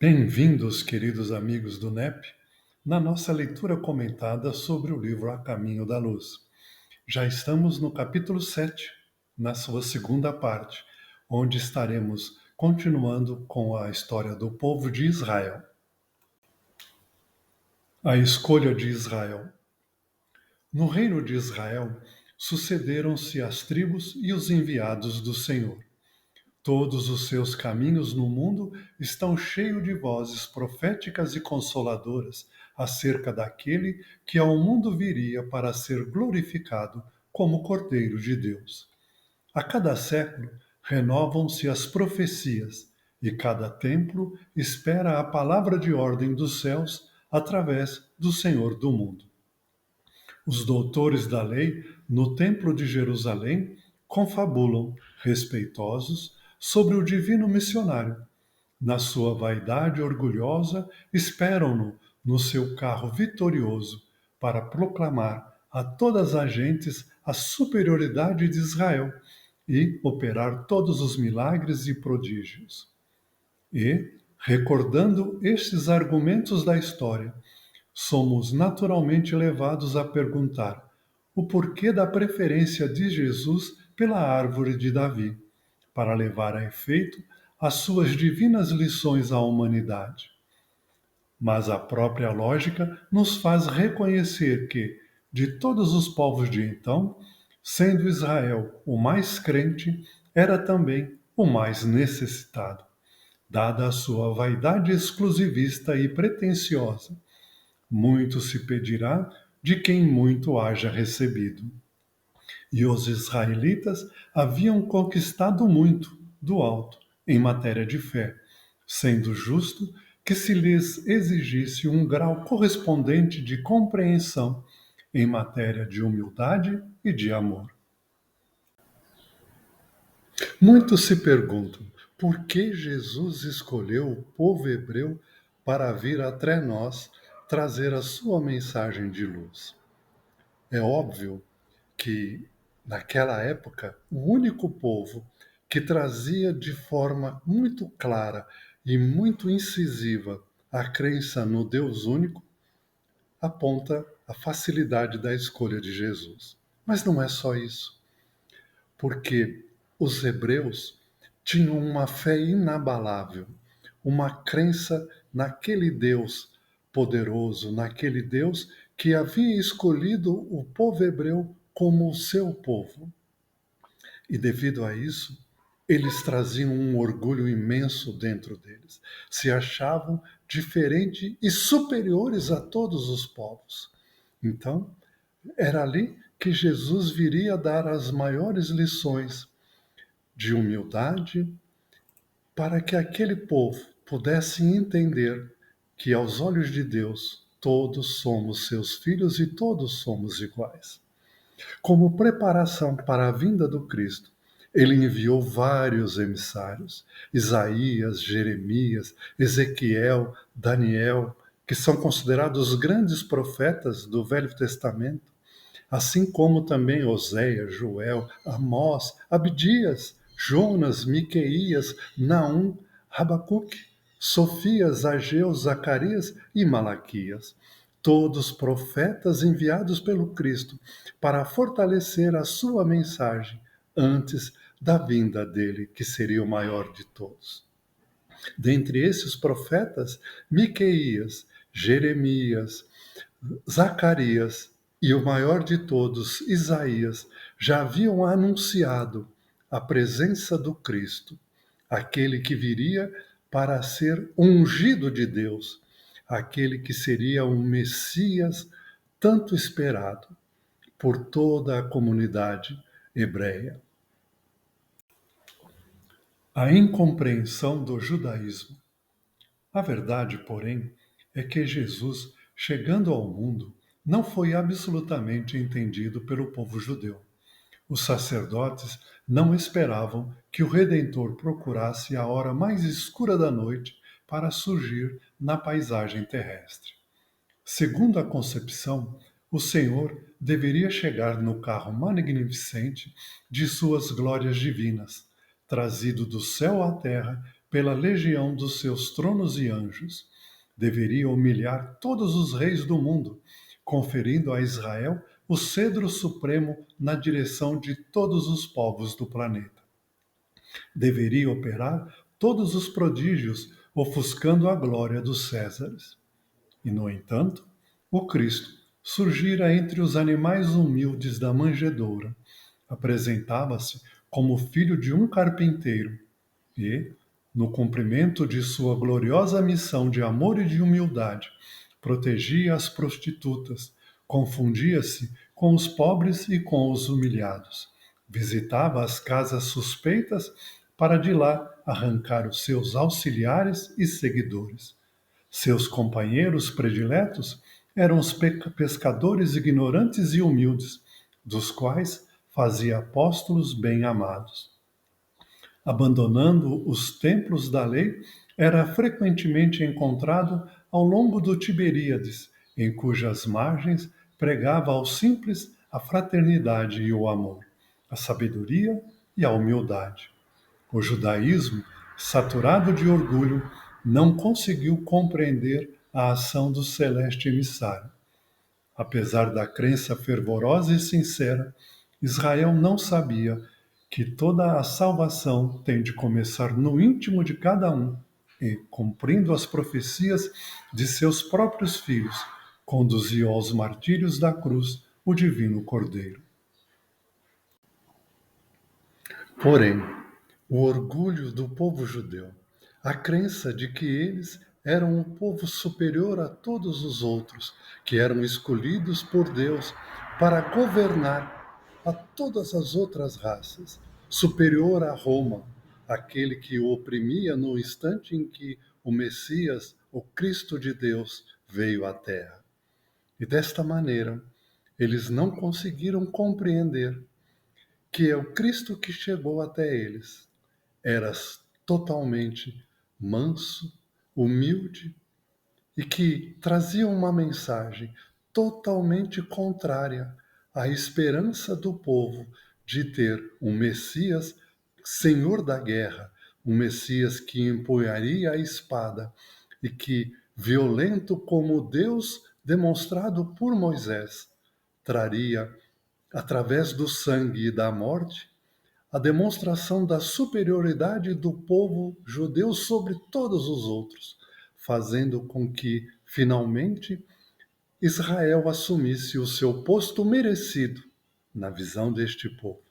Bem-vindos, queridos amigos do NEP, na nossa leitura comentada sobre o livro A Caminho da Luz. Já estamos no capítulo 7, na sua segunda parte, onde estaremos continuando com a história do povo de Israel. A escolha de Israel. No reino de Israel, sucederam-se as tribos e os enviados do Senhor. Todos os seus caminhos no mundo estão cheios de vozes proféticas e consoladoras acerca daquele que ao mundo viria para ser glorificado como Cordeiro de Deus. A cada século renovam-se as profecias e cada templo espera a palavra de ordem dos céus através do Senhor do mundo. Os doutores da lei, no Templo de Jerusalém, confabulam, respeitosos, sobre o divino missionário. Na sua vaidade orgulhosa, esperam-no no seu carro vitorioso para proclamar a todas as gentes a superioridade de Israel e operar todos os milagres e prodígios. E, recordando estes argumentos da história, somos naturalmente levados a perguntar o porquê da preferência de Jesus pela árvore de Davi, para levar a efeito as suas divinas lições à humanidade. Mas a própria lógica nos faz reconhecer que, de todos os povos de então, sendo Israel o mais crente, era também o mais necessitado, dada a sua vaidade exclusivista e pretensiosa. Muito se pedirá de quem muito haja recebido. E os israelitas haviam conquistado muito do alto em matéria de fé, sendo justo que se lhes exigisse um grau correspondente de compreensão em matéria de humildade e de amor. Muitos se perguntam por que Jesus escolheu o povo hebreu para vir até nós trazer a sua mensagem de luz. É óbvio que, naquela época, o único povo que trazia de forma muito clara e muito incisiva a crença no Deus único aponta a facilidade da escolha de Jesus. Mas não é só isso, porque os hebreus tinham uma fé inabalável, uma crença naquele Deus poderoso, naquele Deus que havia escolhido o povo hebreu como o seu povo. E devido a isso, eles traziam um orgulho imenso dentro deles. Se achavam diferentes e superiores a todos os povos. Então, era ali que Jesus viria dar as maiores lições de humildade para que aquele povo pudesse entender que, aos olhos de Deus, todos somos seus filhos e todos somos iguais. Como preparação para a vinda do Cristo, ele enviou vários emissários, Isaías, Jeremias, Ezequiel, Daniel, que são considerados os grandes profetas do Velho Testamento, assim como também Oséias, Joel, Amós, Abdias, Jonas, Miqueias, Naum, Rabacuque, Sofias, Ageu, Zacarias e Malaquias, todos profetas enviados pelo Cristo para fortalecer a sua mensagem antes da vinda dele, que seria o maior de todos. Dentre esses profetas, Miqueias, Jeremias, Zacarias e o maior de todos, Isaías, já haviam anunciado a presença do Cristo, aquele que viria para ser ungido de Deus, aquele que seria o Messias tanto esperado por toda a comunidade hebreia. A incompreensão do judaísmo. A verdade, porém, é que Jesus, chegando ao mundo, não foi absolutamente entendido pelo povo judeu. Os sacerdotes não esperavam que o Redentor procurasse a hora mais escura da noite para surgir na paisagem terrestre. Segundo a concepção, o Senhor deveria chegar no carro magnificente de suas glórias divinas, trazido do céu à terra pela legião dos seus tronos e anjos. Deveria humilhar todos os reis do mundo, conferindo a Israel o cedro supremo na direção de todos os povos do planeta. Deveria operar todos os prodígios, ofuscando a glória dos Césares. E, no entanto, o Cristo surgira entre os animais humildes da manjedoura, apresentava-se como filho de um carpinteiro e, no cumprimento de sua gloriosa missão de amor e de humildade, protegia as prostitutas, confundia-se com os pobres e com os humilhados, visitava as casas suspeitas para de lá arrancar os seus auxiliares e seguidores. Seus companheiros prediletos eram os pescadores ignorantes e humildes, dos quais fazia apóstolos bem amados. Abandonando os templos da lei, era frequentemente encontrado ao longo do Tiberíades, em cujas margens pregava aos simples a fraternidade e o amor, a sabedoria e a humildade. O judaísmo, saturado de orgulho, não conseguiu compreender a ação do celeste emissário. Apesar da crença fervorosa e sincera, Israel não sabia que toda a salvação tem de começar no íntimo de cada um e, cumprindo as profecias de seus próprios filhos, conduziu aos martírios da cruz o divino Cordeiro. Porém, o orgulho do povo judeu, a crença de que eles eram um povo superior a todos os outros, que eram escolhidos por Deus para governar a todas as outras raças, superior a Roma, aquele que o oprimia no instante em que o Messias, o Cristo de Deus, veio à Terra. E desta maneira, eles não conseguiram compreender que é o Cristo que chegou até eles. Eras totalmente manso, humilde e que trazia uma mensagem totalmente contrária à esperança do povo de ter um Messias, Senhor da guerra, um Messias que empunharia a espada e que, violento como Deus demonstrado por Moisés, traria, através do sangue e da morte, a demonstração da superioridade do povo judeu sobre todos os outros, fazendo com que, finalmente, Israel assumisse o seu posto merecido na visão deste povo.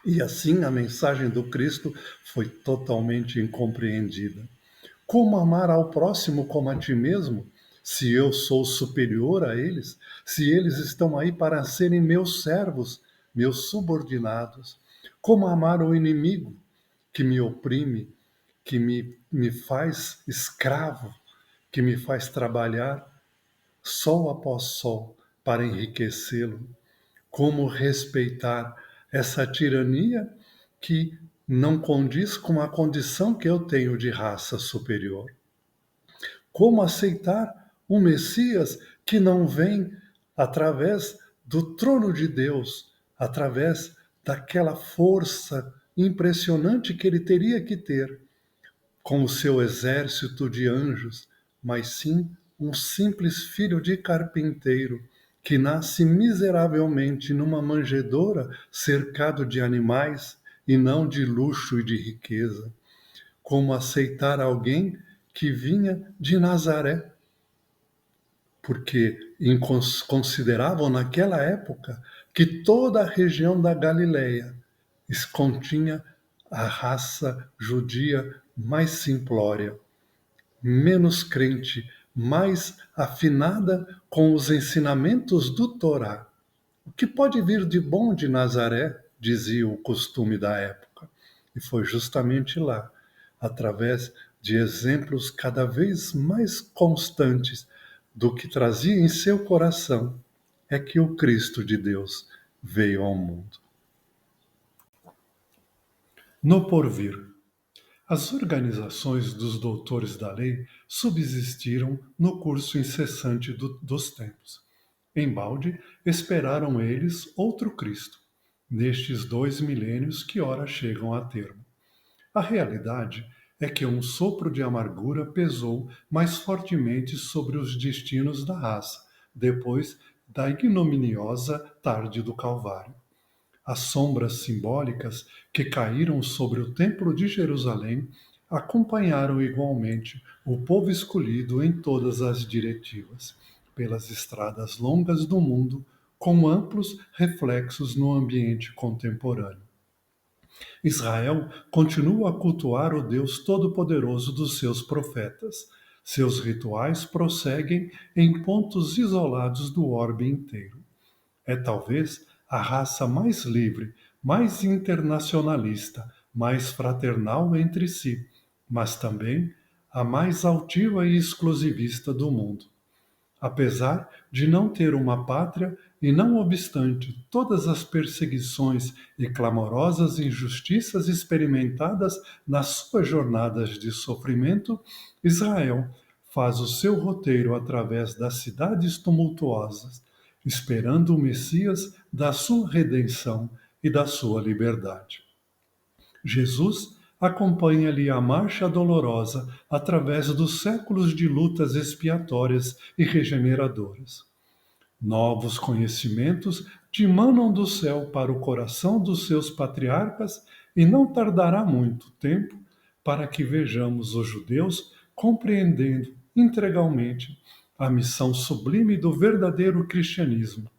E assim a mensagem do Cristo foi totalmente incompreendida. Como amar ao próximo como a ti mesmo, se eu sou superior a eles, se eles estão aí para serem meus servos, meus subordinados? Como amar o inimigo que me oprime, que me faz escravo, que me faz trabalhar sol após sol para enriquecê-lo? Como respeitar essa tirania que não condiz com a condição que eu tenho de raça superior? Como aceitar um Messias que não vem através do trono de Deus, através daquela força impressionante que ele teria que ter com o seu exército de anjos, mas sim um simples filho de carpinteiro que nasce miseravelmente numa manjedoura cercado de animais e não de luxo e de riqueza? Como aceitar alguém que vinha de Nazaré, porque consideravam naquela época que toda a região da Galileia continha a raça judia mais simplória, menos crente, mais afinada com os ensinamentos do Torá. O que pode vir de bom de Nazaré, dizia o costume da época. E foi justamente lá, através de exemplos cada vez mais constantes do que trazia em seu coração, é que o Cristo de Deus veio ao mundo. No porvir, as organizações dos doutores da lei subsistiram no curso incessante dos tempos. Embalde, esperaram eles outro Cristo, nestes 2 milênios que ora chegam a termo. A realidade é que um sopro de amargura pesou mais fortemente sobre os destinos da raça, depois da ignominiosa tarde do Calvário. As sombras simbólicas que caíram sobre o Templo de Jerusalém acompanharam igualmente o povo escolhido em todas as diretivas, pelas estradas longas do mundo, com amplos reflexos no ambiente contemporâneo. Israel continua a cultuar o Deus Todo-Poderoso dos seus profetas. Seus rituais prosseguem em pontos isolados do orbe inteiro. É talvez a raça mais livre, mais internacionalista, mais fraternal entre si, mas também a mais altiva e exclusivista do mundo. Apesar de não ter uma pátria e não obstante todas as perseguições e clamorosas injustiças experimentadas nas suas jornadas de sofrimento, Israel faz o seu roteiro através das cidades tumultuosas, esperando o Messias da sua redenção e da sua liberdade. Jesus acompanha-lhe a marcha dolorosa através dos séculos de lutas expiatórias e regeneradoras. Novos conhecimentos dimanam do céu para o coração dos seus patriarcas e não tardará muito tempo para que vejamos os judeus compreendendo integralmente a missão sublime do verdadeiro cristianismo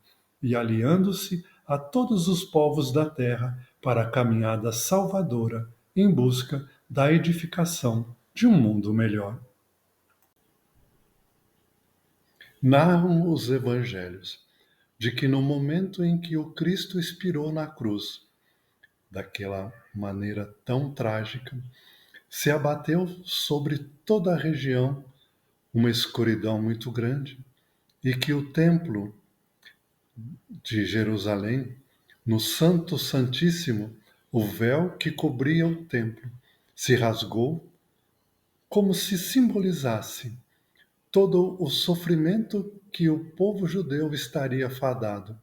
e aliando-se a todos os povos da terra para a caminhada salvadora em busca da edificação de um mundo melhor. Narram os evangelhos de que no momento em que o Cristo expirou na cruz, daquela maneira tão trágica, se abateu sobre toda a região uma escuridão muito grande e que o templo de Jerusalém, no Santo Santíssimo, o véu que cobria o templo se rasgou como se simbolizasse todo o sofrimento que o povo judeu estaria fadado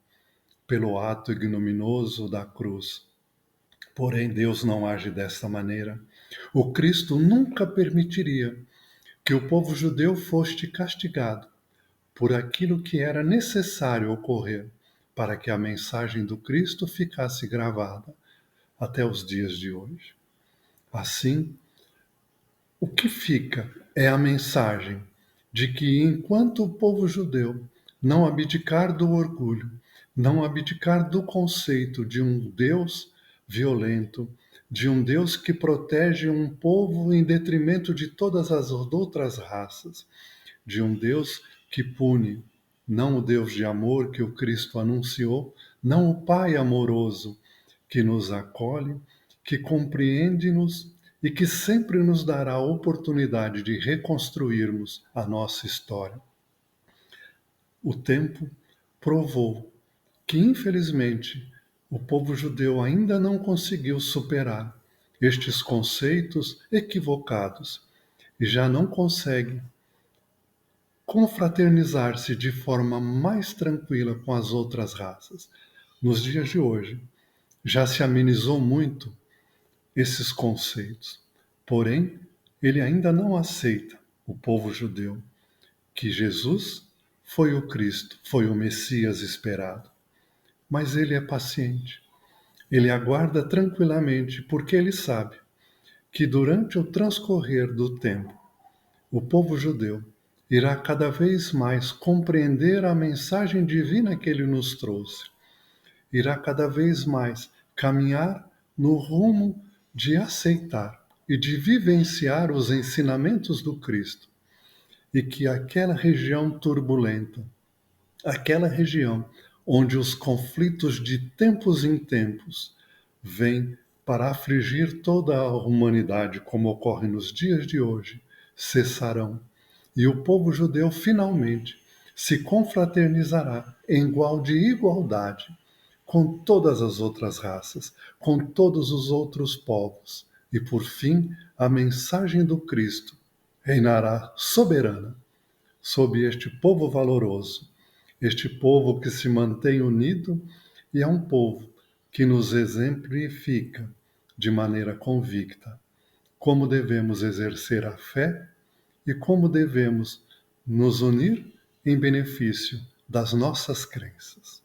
pelo ato ignominioso da cruz. Porém, Deus não age desta maneira. O Cristo nunca permitiria que o povo judeu fosse castigado por aquilo que era necessário ocorrer para que a mensagem do Cristo ficasse gravada até os dias de hoje. Assim, o que fica é a mensagem de que enquanto o povo judeu não abdicar do orgulho, não abdicar do conceito de um Deus violento, de um Deus que protege um povo em detrimento de todas as outras raças, de um Deus que pune, não o Deus de amor que o Cristo anunciou, não o Pai amoroso que nos acolhe, que compreende-nos e que sempre nos dará a oportunidade de reconstruirmos a nossa história. O tempo provou que, infelizmente, o povo judeu ainda não conseguiu superar estes conceitos equivocados e já não consegue confraternizar-se de forma mais tranquila com as outras raças. Nos dias de hoje, já se amenizou muito esses conceitos. Porém, ele ainda não aceita, o povo judeu, que Jesus foi o Cristo, foi o Messias esperado. Mas ele é paciente. Ele aguarda tranquilamente, porque ele sabe que durante o transcorrer do tempo, o povo judeu irá cada vez mais compreender a mensagem divina que ele nos trouxe, irá cada vez mais caminhar no rumo de aceitar e de vivenciar os ensinamentos do Cristo, e que aquela região turbulenta, aquela região onde os conflitos de tempos em tempos vêm para afligir toda a humanidade, como ocorre nos dias de hoje, cessarão. E o povo judeu finalmente se confraternizará em igual de igualdade com todas as outras raças, com todos os outros povos. E por fim, a mensagem do Cristo reinará soberana sobre este povo valoroso, este povo que se mantém unido e é um povo que nos exemplifica de maneira convicta como devemos exercer a fé e como devemos nos unir em benefício das nossas crenças.